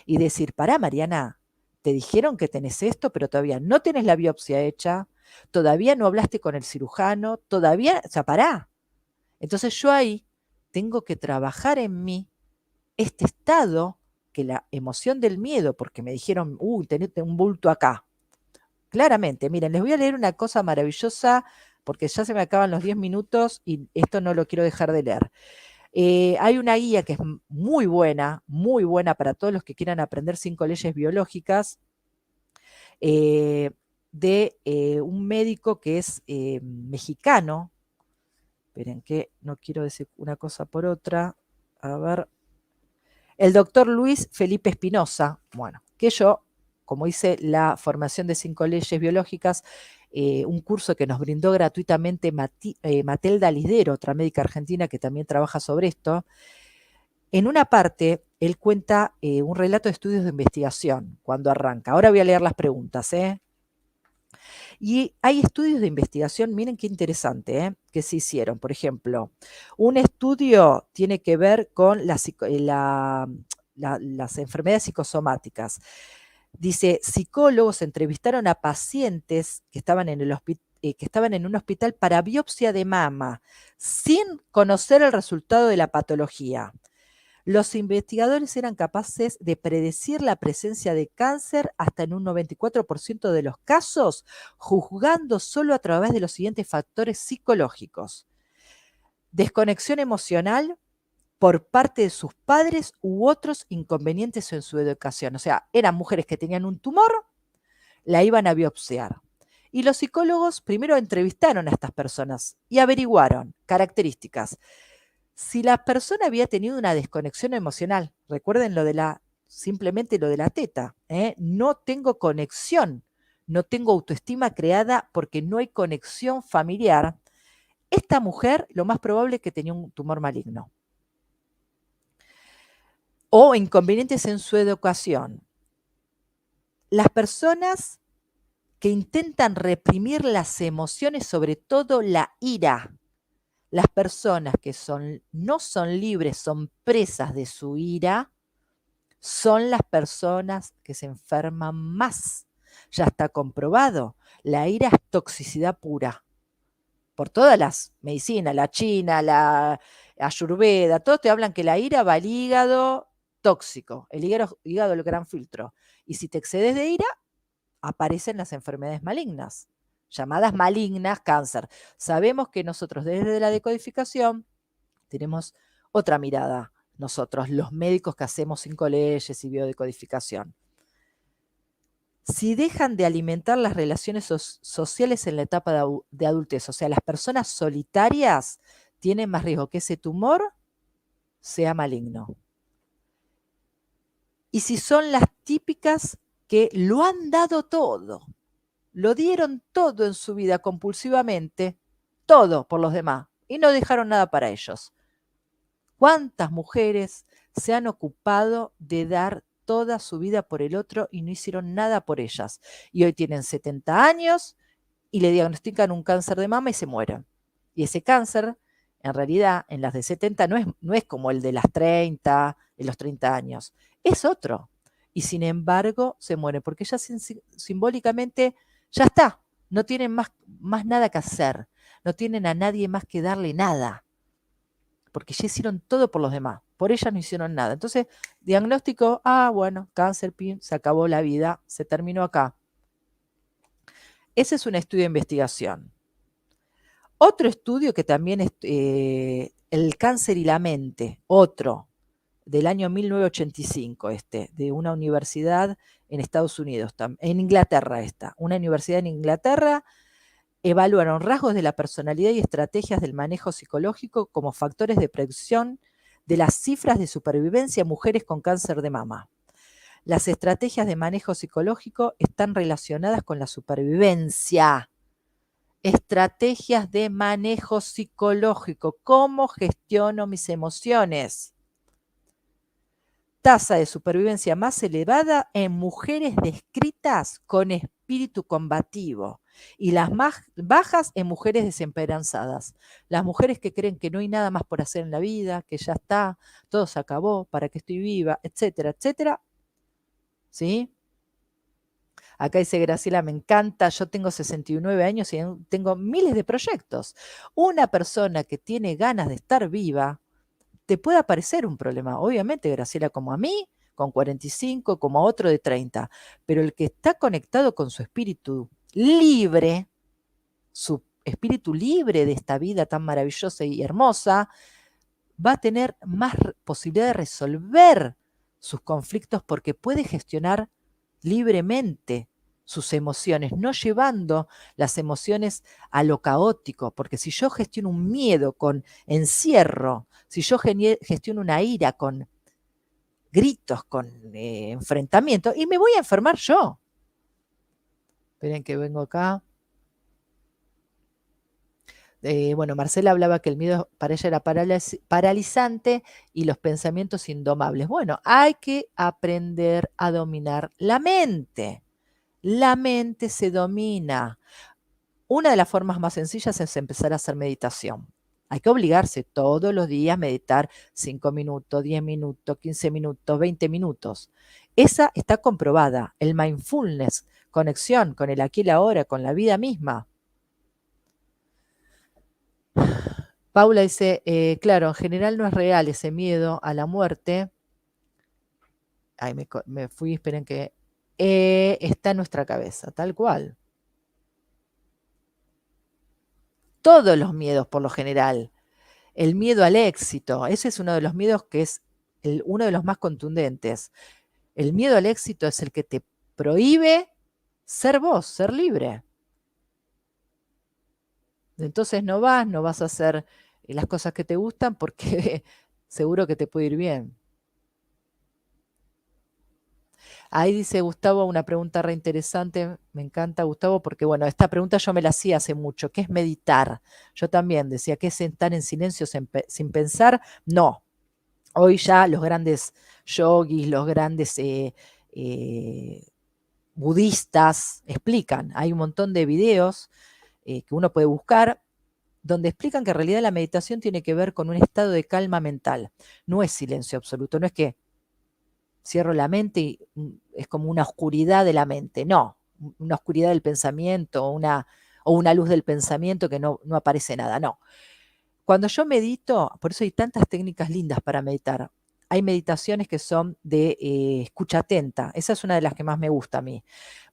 Y decir, pará, Mariana, te dijeron que tenés esto, pero todavía no tenés la biopsia hecha, todavía no hablaste con el cirujano, todavía, o sea, pará. Entonces yo ahí tengo que trabajar en mí este estado, que la emoción del miedo, porque me dijeron, tenete un bulto acá. Claramente, miren, les voy a leer una cosa maravillosa, porque ya se me acaban los 10 minutos y esto no lo quiero dejar de leer. Hay una guía que es muy buena para todos los que quieran aprender 5 leyes biológicas, de un médico que es mexicano. Esperen que no quiero decir una cosa por otra. A ver. El doctor Luis Felipe Espinosa, bueno, que yo, como hice la formación de 5 leyes biológicas, un curso que nos brindó gratuitamente Matelda Lisdero, otra médica argentina que también trabaja sobre esto. En una parte, él cuenta un relato de estudios de investigación cuando arranca. Ahora voy a leer las preguntas. Y hay estudios de investigación, miren qué interesante, que se hicieron. Por ejemplo, un estudio tiene que ver con las enfermedades psicosomáticas. Dice, psicólogos entrevistaron a pacientes que estaban en un hospital para biopsia de mama, sin conocer el resultado de la patología. Los investigadores eran capaces de predecir la presencia de cáncer hasta en un 94% de los casos, juzgando solo a través de los siguientes factores psicológicos: desconexión emocional por parte de sus padres u otros inconvenientes en su educación. O sea, eran mujeres que tenían un tumor, la iban a biopsiar. Y los psicólogos primero entrevistaron a estas personas y averiguaron características. Si la persona había tenido una desconexión emocional, recuerden simplemente lo de la teta, no tengo conexión, no tengo autoestima creada porque no hay conexión familiar, esta mujer lo más probable es que tenía un tumor maligno. O inconvenientes en su educación. Las personas que intentan reprimir las emociones, sobre todo la ira, las personas que no son libres, son presas de su ira, son las personas que se enferman más. Ya está comprobado, la ira es toxicidad pura. Por todas las medicinas, la china, la ayurveda, todos te hablan que la ira va al hígado tóxico. El hígado es el gran filtro. Y si te excedes de ira, aparecen las enfermedades malignas, llamadas malignas cáncer. Sabemos que nosotros desde la decodificación tenemos otra mirada, nosotros, los médicos que hacemos 5 leyes y biodecodificación. Si dejan de alimentar las relaciones sociales en la etapa de adultez, o sea, las personas solitarias tienen más riesgo que ese tumor sea maligno. Y si son las típicas que lo han dado todo, lo dieron todo en su vida compulsivamente, todo por los demás, y no dejaron nada para ellos. ¿Cuántas mujeres se han ocupado de dar toda su vida por el otro y no hicieron nada por ellas? Y hoy tienen 70 años y le diagnostican un cáncer de mama y se mueren. Y ese cáncer, en realidad, en las de 70 no es como el de las 30, en los 30 años. Es otro. Y sin embargo, se mueren porque ellas simbólicamente ya está. No tienen más nada que hacer. No tienen a nadie más que darle nada, porque ya hicieron todo por los demás, por ellas no hicieron nada. Entonces, diagnóstico, bueno, cáncer, PIN, se acabó la vida, se terminó acá. Ese es un estudio de investigación. Otro estudio que también es el cáncer y la mente, otro, del año 1985, de una universidad en Estados Unidos, en Inglaterra una universidad en Inglaterra. Evaluaron rasgos de la personalidad y estrategias del manejo psicológico como factores de predicción de las cifras de supervivencia en mujeres con cáncer de mama. Las estrategias de manejo psicológico están relacionadas con la supervivencia. Estrategias de manejo psicológico. ¿Cómo gestiono mis emociones? tasa de supervivencia más elevada en mujeres descritas con espíritu combativo y las más bajas en mujeres desesperanzadas. Las mujeres que creen que no hay nada más por hacer en la vida, que ya está, todo se acabó, para que estoy viva, etcétera, etcétera. ¿Sí? Acá dice Graciela, me encanta, yo tengo 69 años y tengo miles de proyectos. Una persona que tiene ganas de estar viva, te puede aparecer un problema. Obviamente, Graciela, como a mí, con 45, como a otro de 30, pero el que está conectado con su espíritu libre, su espíritu libre de esta vida tan maravillosa y hermosa, va a tener más posibilidad de resolver sus conflictos porque puede gestionar libremente sus emociones, no llevando las emociones a lo caótico, porque si yo gestiono un miedo con encierro, si yo gestiono una ira con gritos, con enfrentamiento, y me voy a enfermar yo. Esperen que vengo acá. Bueno, Marcela hablaba que el miedo para ella era paralizante y los pensamientos indomables. Bueno, hay que aprender a dominar la mente. La mente se domina. Una de las formas más sencillas es empezar a hacer meditación. Hay que obligarse todos los días a meditar 5 minutos, 10 minutos, 15 minutos, 20 minutos. Esa está comprobada. El mindfulness, conexión con el aquí y la ahora, con la vida misma. Paula dice, claro, en general no es real ese miedo a la muerte. Ay, me fui, esperen que está en nuestra cabeza, tal cual. Todos los miedos, por lo general. El miedo al éxito, ese es uno de los miedos que es uno de los más contundentes. El miedo al éxito es el que te prohíbe ser vos, ser libre. Entonces no vas a hacer las cosas que te gustan porque seguro que te puede ir bien. Ahí dice Gustavo una pregunta re interesante, me encanta Gustavo, porque bueno, esta pregunta yo me la hacía hace mucho, ¿qué es meditar? Yo también decía, ¿qué es estar en silencio sin pensar? No, hoy ya los grandes yogis, los grandes budistas explican, hay un montón de videos que uno puede buscar, donde explican que en realidad la meditación tiene que ver con un estado de calma mental, no es silencio absoluto, no es que cierro la mente y es como una oscuridad de la mente. No, una oscuridad del pensamiento o una luz del pensamiento que no aparece nada. No. Cuando yo medito, por eso hay tantas técnicas lindas para meditar. Hay meditaciones que son de escucha atenta. Esa es una de las que más me gusta a mí.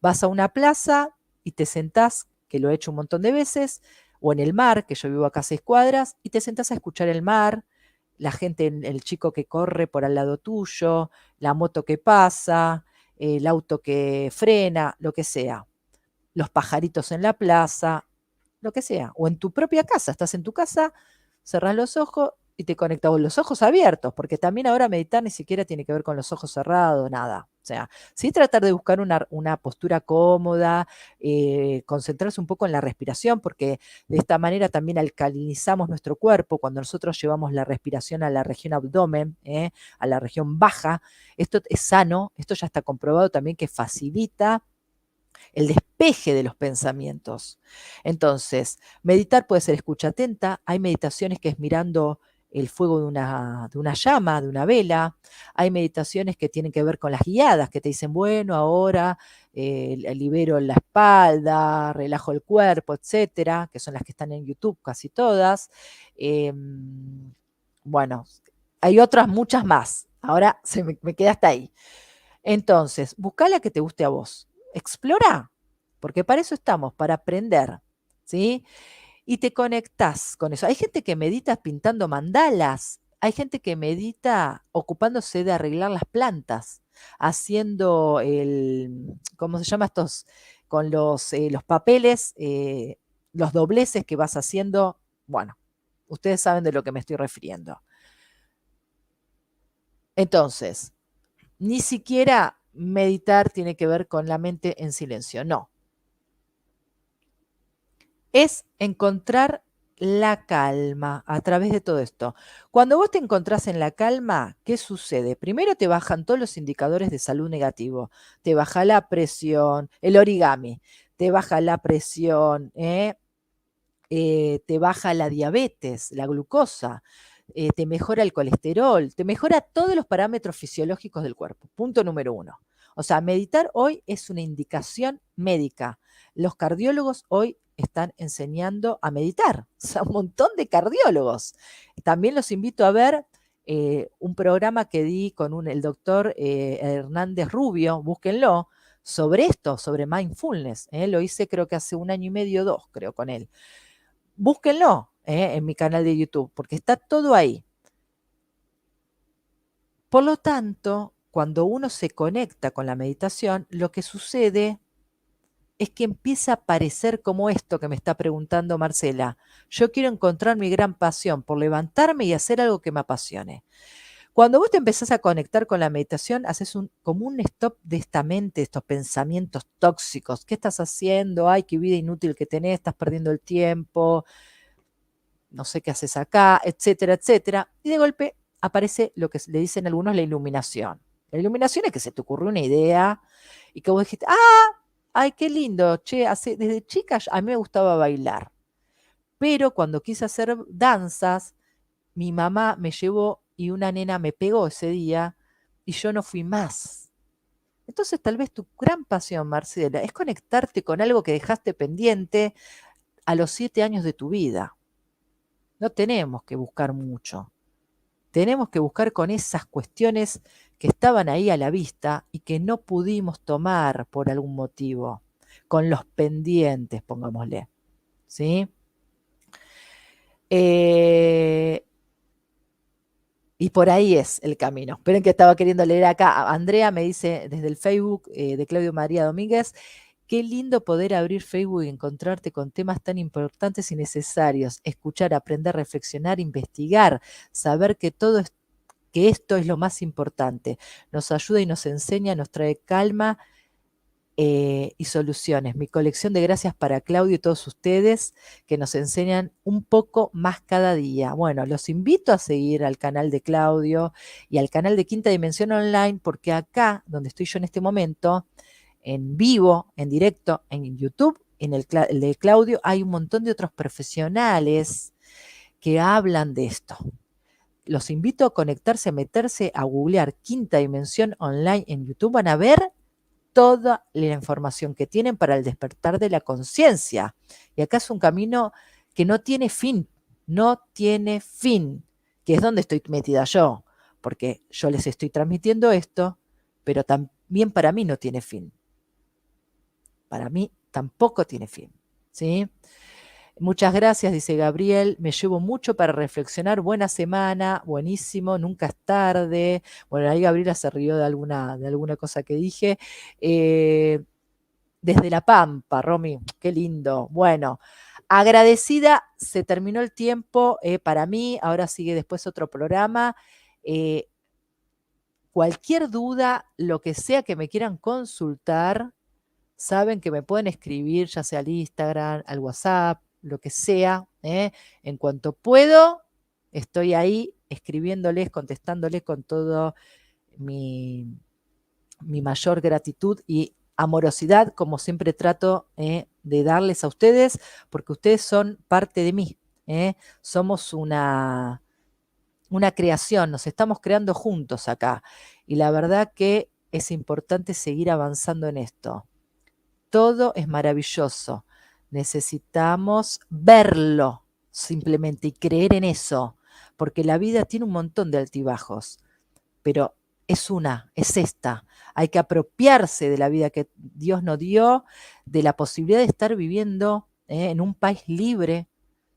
Vas a una plaza y te sentás, que lo he hecho un montón de veces, o en el mar, que yo vivo acá a 6 cuadras, y te sentás a escuchar el mar, la gente, el chico que corre por al lado tuyo, la moto que pasa, el auto que frena, lo que sea, los pajaritos en la plaza, lo que sea, o en tu propia casa, estás en tu casa, cerrás los ojos y te conectas con los ojos abiertos, porque también ahora meditar ni siquiera tiene que ver con los ojos cerrados, nada. O sea, sí tratar de buscar una postura cómoda, concentrarse un poco en la respiración, porque de esta manera también alcalinizamos nuestro cuerpo cuando nosotros llevamos la respiración a la región abdomen, a la región baja. Esto es sano, esto ya está comprobado también que facilita el despeje de los pensamientos. Entonces, meditar puede ser escucha atenta, hay meditaciones que es mirando el fuego de una llama, de una vela, hay meditaciones que tienen que ver con las guiadas, que te dicen, bueno, ahora libero la espalda, relajo el cuerpo, etcétera, que son las que están en YouTube casi todas. Bueno, hay otras muchas más, ahora me queda hasta ahí. Entonces, busca la que te guste a vos. Explora, porque para eso estamos, para aprender, ¿sí? Y te conectás con eso. Hay gente que medita pintando mandalas, hay gente que medita ocupándose de arreglar las plantas, haciendo ¿cómo se llama estos? Con los papeles, los dobleces que vas haciendo. Bueno, ustedes saben de lo que me estoy refiriendo. Entonces, ni siquiera meditar tiene que ver con la mente en silencio, no. Es encontrar la calma a través de todo esto. Cuando vos te encontrás en la calma, ¿qué sucede? Primero te bajan todos los indicadores de salud negativo. Te baja la presión, el origami, te baja la presión, te baja la diabetes, la glucosa, te mejora el colesterol, te mejora todos los parámetros fisiológicos del cuerpo. Punto número uno. O sea, meditar hoy es una indicación médica. Los cardiólogos hoy están enseñando a meditar, o sea, un montón de cardiólogos. También los invito a ver un programa que di con el doctor Hernández Rubio, búsquenlo, sobre esto, sobre mindfulness. Lo hice creo que hace 1 año y medio, 2, creo, con él. Búsquenlo en mi canal de YouTube, porque está todo ahí. Por lo tanto, cuando uno se conecta con la meditación, lo que sucede es que empieza a aparecer como esto que me está preguntando Marcela. Yo quiero encontrar mi gran pasión por levantarme y hacer algo que me apasione. Cuando vos te empezás a conectar con la meditación, haces como un stop de esta mente, estos pensamientos tóxicos. ¿Qué estás haciendo? Ay, qué vida inútil que tenés, estás perdiendo el tiempo, no sé qué haces acá, etcétera, etcétera. Y de golpe aparece lo que le dicen algunos la iluminación. La iluminación es que se te ocurrió una idea y que vos dijiste, ay, qué lindo, che, desde chica a mí me gustaba bailar. Pero cuando quise hacer danzas, mi mamá me llevó y una nena me pegó ese día y yo no fui más. Entonces tal vez tu gran pasión, Marcela, es conectarte con algo que dejaste pendiente a los 7 años de tu vida. No tenemos que buscar mucho. Tenemos que buscar con esas cuestiones que estaban ahí a la vista y que no pudimos tomar por algún motivo, con los pendientes, pongámosle. ¿Sí? Y por ahí es el camino. Esperen que estaba queriendo leer acá. Andrea me dice desde el Facebook de Claudio María Domínguez, qué lindo poder abrir Facebook y encontrarte con temas tan importantes y necesarios. Escuchar, aprender, reflexionar, investigar, saber que esto es lo más importante. Nos ayuda y nos enseña, nos trae calma y soluciones. Mi colección de gracias para Claudio y todos ustedes que nos enseñan un poco más cada día. Bueno, los invito a seguir al canal de Claudio y al canal de Quinta Dimensión Online, porque acá, donde estoy yo en este momento, en vivo, en directo, en YouTube, en el de Claudio, hay un montón de otros profesionales que hablan de esto. Los invito a conectarse, a meterse, a googlear Quinta Dimensión Online en YouTube. Van a ver toda la información que tienen para el despertar de la conciencia. Y acá es un camino que no tiene fin, no tiene fin, que es donde estoy metida yo, porque yo les estoy transmitiendo esto, pero también para mí no tiene fin. Para mí tampoco tiene fin, ¿sí? Muchas gracias, dice Gabriel. Me llevo mucho para reflexionar. Buena semana, buenísimo, nunca es tarde. Bueno, ahí Gabriela se rió de alguna cosa que dije. Desde La Pampa, Romy, qué lindo. Bueno, agradecida, se terminó el tiempo para mí. Ahora sigue después otro programa. Eh, Cualquier duda, lo que sea que me quieran consultar, saben que me pueden escribir, ya sea al Instagram, al WhatsApp, lo que sea. En cuanto puedo, estoy ahí escribiéndoles, contestándoles con todo mi mayor gratitud y amorosidad, como siempre trato de darles a ustedes, porque ustedes son parte de mí. Somos una creación, nos estamos creando juntos acá. Y la verdad que es importante seguir avanzando en esto. Todo es maravilloso. Necesitamos verlo simplemente y creer en eso, porque la vida tiene un montón de altibajos, pero es esta. Hay que apropiarse de la vida que Dios nos dio, de la posibilidad de estar viviendo en un país libre,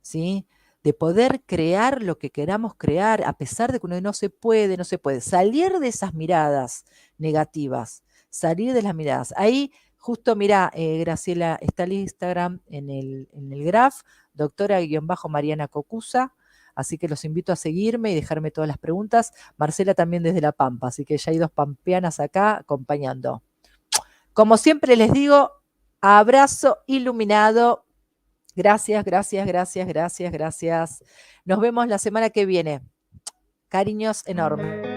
¿sí? De poder crear lo que queramos crear, a pesar de que uno no se puede. Salir de esas miradas negativas, salir de las miradas. Ahí, justo, mira, Graciela, está el Instagram en el graph, doctora-Mariana Cocusa. Así que los invito a seguirme y dejarme todas las preguntas. Marcela también desde La Pampa, así que ya hay 2 pampeanas acá acompañando. Como siempre les digo, abrazo iluminado Gracias, gracias, gracias, gracias, gracias. Nos vemos la semana que viene. Cariños enormes.